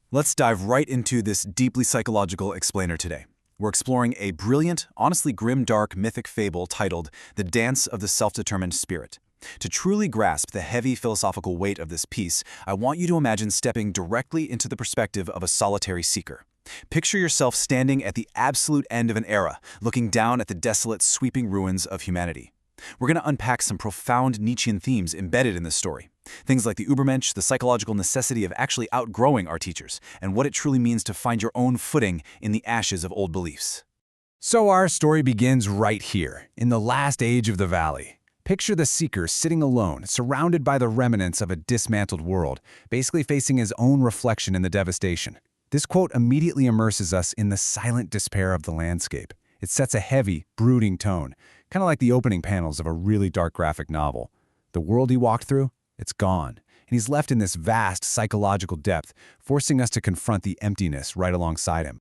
Let's dive right into this deeply psychological explainer today. We're exploring a brilliant, honestly grim-dark mythic fable titled The Dance of the Self-Determined Spirit. To truly grasp the heavy philosophical weight of this piece, I want you to imagine stepping directly into the perspective of a solitary seeker. Picture yourself standing at the absolute end of an era, looking down at the desolate, sweeping ruins of humanity. We're going to unpack some profound Nietzschean themes embedded in this story. Things like the Übermensch, the psychological necessity of actually outgrowing our teachers, and what it truly means to find your own footing in the ashes of old beliefs. So our story begins right here, in the last age of the valley. Picture the seeker sitting alone, surrounded by the remnants of a dismantled world, basically facing his own reflection in the devastation. This quote immediately immerses us in the silent despair of the landscape. It sets a heavy, brooding tone, kind of like the opening panels of a really dark graphic novel. The world he walked through, it's gone, and he's left in this vast psychological depth, forcing us to confront the emptiness right alongside him.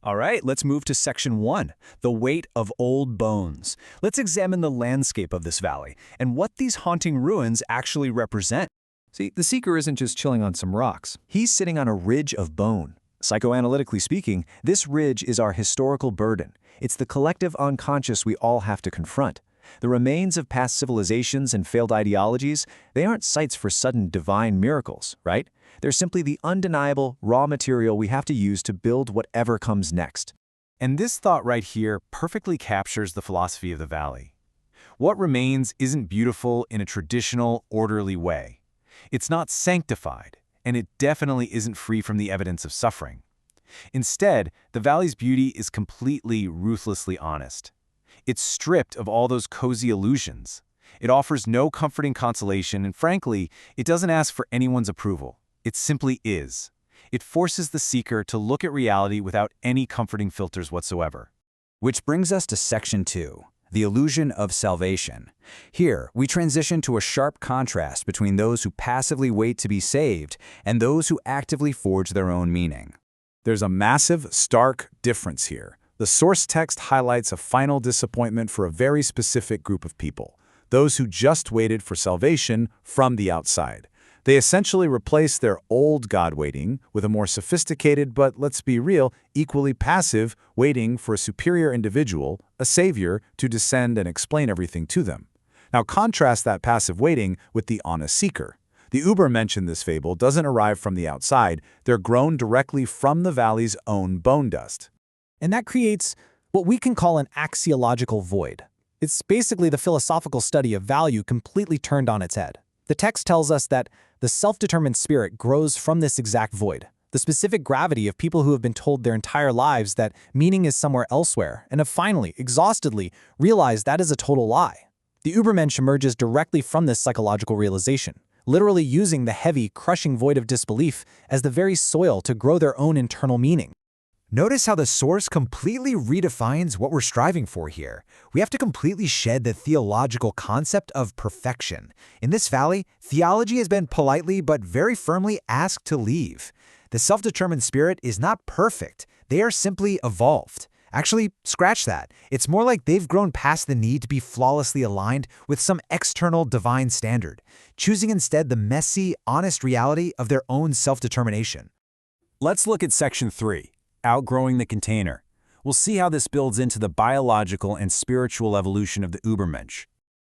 All right, let's move to Section 1, the weight of old bones. Let's examine the landscape of this valley and what these haunting ruins actually represent. See, the seeker isn't just chilling on some rocks. He's sitting on a ridge of bone. Psychoanalytically speaking, this ridge is our historical burden. It's the collective unconscious we all have to confront. The remains of past civilizations and failed ideologies, they aren't sites for sudden divine miracles, right? They're simply the undeniable raw material we have to use to build whatever comes next. And this thought right here perfectly captures the philosophy of the valley. What remains isn't beautiful in a traditional, orderly way. It's not sanctified, and it definitely isn't free from the evidence of suffering. Instead, the valley's beauty is completely, ruthlessly honest. It's stripped of all those cozy illusions. It offers no comforting consolation, and frankly, it doesn't ask for anyone's approval. It simply is. It forces the seeker to look at reality without any comforting filters whatsoever. Which brings us to Section 2, the illusion of salvation. Here, we transition to a sharp contrast between those who passively wait to be saved and those who actively forge their own meaning. There's a massive, stark difference here. The source text highlights a final disappointment for a very specific group of people, those who just waited for salvation from the outside. They essentially replace their old God waiting with a more sophisticated but, let's be real, equally passive waiting for a superior individual, a savior, to descend and explain everything to them. Now contrast that passive waiting with the honest seeker. The Übermensch in this fable doesn't arrive from the outside, they're grown directly from the valley's own bone dust. And that creates what we can call an axiological void. It's basically the philosophical study of value completely turned on its head. The text tells us that the self-determined spirit grows from this exact void, the specific gravity of people who have been told their entire lives that meaning is somewhere elsewhere and have finally, exhaustedly, realized that is a total lie. The Übermensch emerges directly from this psychological realization, literally using the heavy, crushing void of disbelief as the very soil to grow their own internal meaning. Notice how the source completely redefines what we're striving for here. We have to completely shed the theological concept of perfection. In this valley, theology has been politely but very firmly asked to leave. The self-determined spirit is not perfect. They are simply evolved. Actually, scratch that. It's more like they've grown past the need to be flawlessly aligned with some external divine standard, choosing instead the messy, honest reality of their own self-determination. Let's look at Section 3. Outgrowing the container. We'll see how this builds into the biological and spiritual evolution of the Übermensch.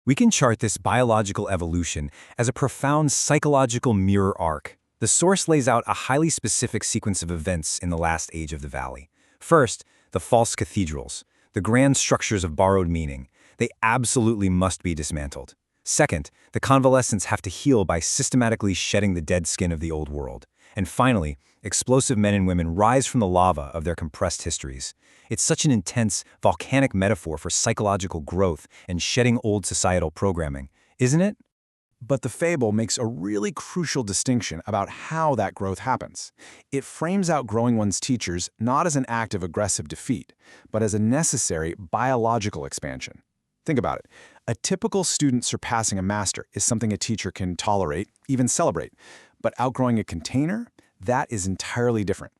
We can chart this biological evolution as a profound psychological mirror arc. The source lays out a highly specific sequence of events in the last age of the valley. First, the false cathedrals, the grand structures of borrowed meaning. They absolutely must be dismantled. Second, the convalescents have to heal by systematically shedding the dead skin of the old world. And finally, explosive men and women rise from the lava of their compressed histories. It's such an intense, volcanic metaphor for psychological growth and shedding old societal programming, isn't it? But the fable makes a really crucial distinction about how that growth happens. It frames outgrowing one's teachers not as an act of aggressive defeat, but as a necessary biological expansion. Think about it. A typical student surpassing a master is something a teacher can tolerate, even celebrate. But outgrowing a container, that is entirely different.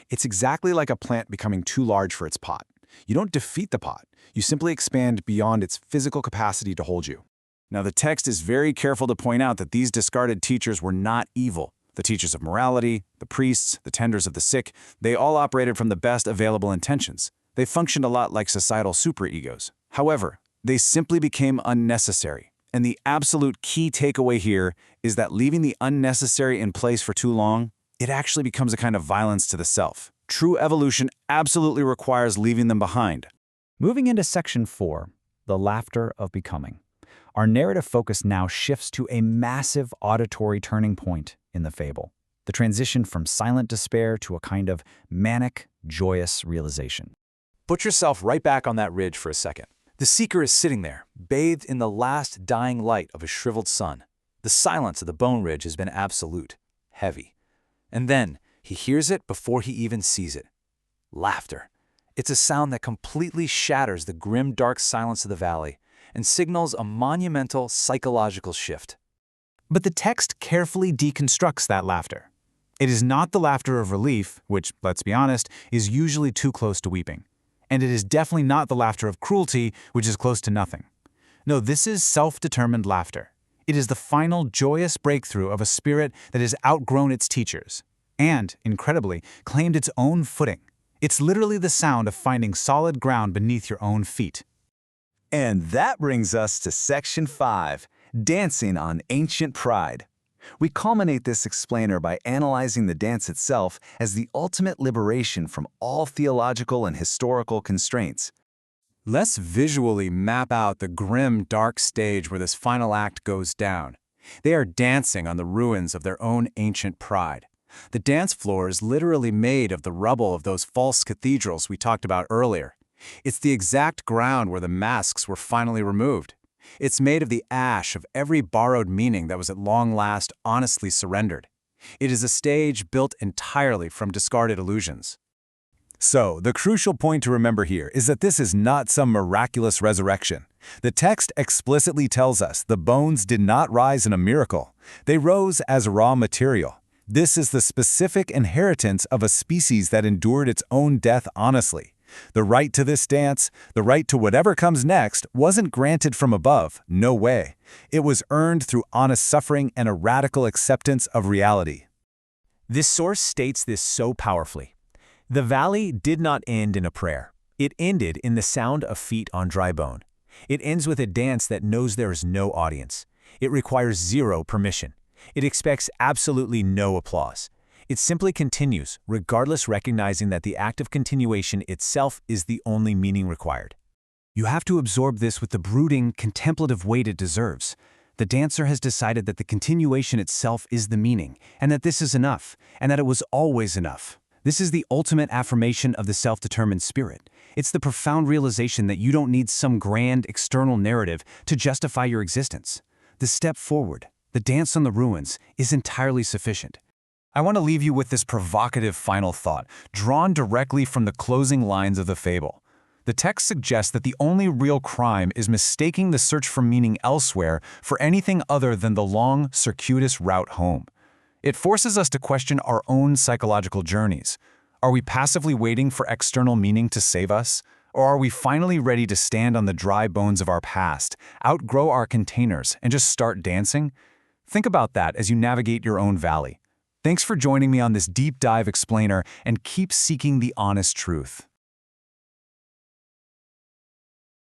It's exactly like a plant becoming too large for its pot. You don't defeat the pot. You simply expand beyond its physical capacity to hold you. Now, the text is very careful to point out that these discarded teachers were not evil. The teachers of morality, the priests, the tenders of the sick, they all operated from the best available intentions. They functioned a lot like societal superegos. However, they simply became unnecessary. And the absolute key takeaway here is that leaving the unnecessary in place for too long, it actually becomes a kind of violence to the self. True evolution absolutely requires leaving them behind. Moving into Section 4, the laughter of becoming. Our narrative focus now shifts to a massive auditory turning point in the fable. The transition from silent despair to a kind of manic, joyous realization. Put yourself right back on that ridge for a second. The seeker is sitting there, bathed in the last dying light of a shriveled sun. The silence of the bone ridge has been absolute, heavy. And then he hears it before he even sees it. Laughter. It's a sound that completely shatters the grim, dark silence of the valley and signals a monumental psychological shift. But the text carefully deconstructs that laughter. It is not the laughter of relief, which, let's be honest, is usually too close to weeping. And it is definitely not the laughter of cruelty, which is close to nothing. No, this is self-determined laughter. It is the final joyous breakthrough of a spirit that has outgrown its teachers and, incredibly, claimed its own footing. It's literally the sound of finding solid ground beneath your own feet. And that brings us to Section 5, Dancing on Ancient Pride. We culminate this explainer by analyzing the dance itself as the ultimate liberation from all theological and historical constraints. Let's visually map out the grim, dark stage where this final act goes down. They are dancing on the ruins of their own ancient pride. The dance floor is literally made of the rubble of those false cathedrals we talked about earlier. It's the exact ground where the masks were finally removed. It's made of the ash of every borrowed meaning that was at long last honestly surrendered. It is a stage built entirely from discarded illusions. So, the crucial point to remember here is that this is not some miraculous resurrection. The text explicitly tells us the bones did not rise in a miracle. They rose as raw material. This is the specific inheritance of a species that endured its own death honestly. The right to this dance, the right to whatever comes next, wasn't granted from above, no way. It was earned through honest suffering and a radical acceptance of reality. This source states this so powerfully. The valley did not end in a prayer. It ended in the sound of feet on dry bone. It ends with a dance that knows there is no audience. It requires zero permission. It expects absolutely no applause. It simply continues, regardless, recognizing that the act of continuation itself is the only meaning required. You have to absorb this with the brooding, contemplative weight it deserves. The dancer has decided that the continuation itself is the meaning, and that this is enough, and that it was always enough. This is the ultimate affirmation of the self-determined spirit. It's the profound realization that you don't need some grand external narrative to justify your existence. The step forward, the dance on the ruins, is entirely sufficient. I want to leave you with this provocative final thought, drawn directly from the closing lines of the fable. The text suggests that the only real crime is mistaking the search for meaning elsewhere for anything other than the long, circuitous route home. It forces us to question our own psychological journeys. Are we passively waiting for external meaning to save us? Or are we finally ready to stand on the dry bones of our past, outgrow our containers, and just start dancing? Think about that as you navigate your own valley. Thanks for joining me on this deep dive explainer, and keep seeking the honest truth.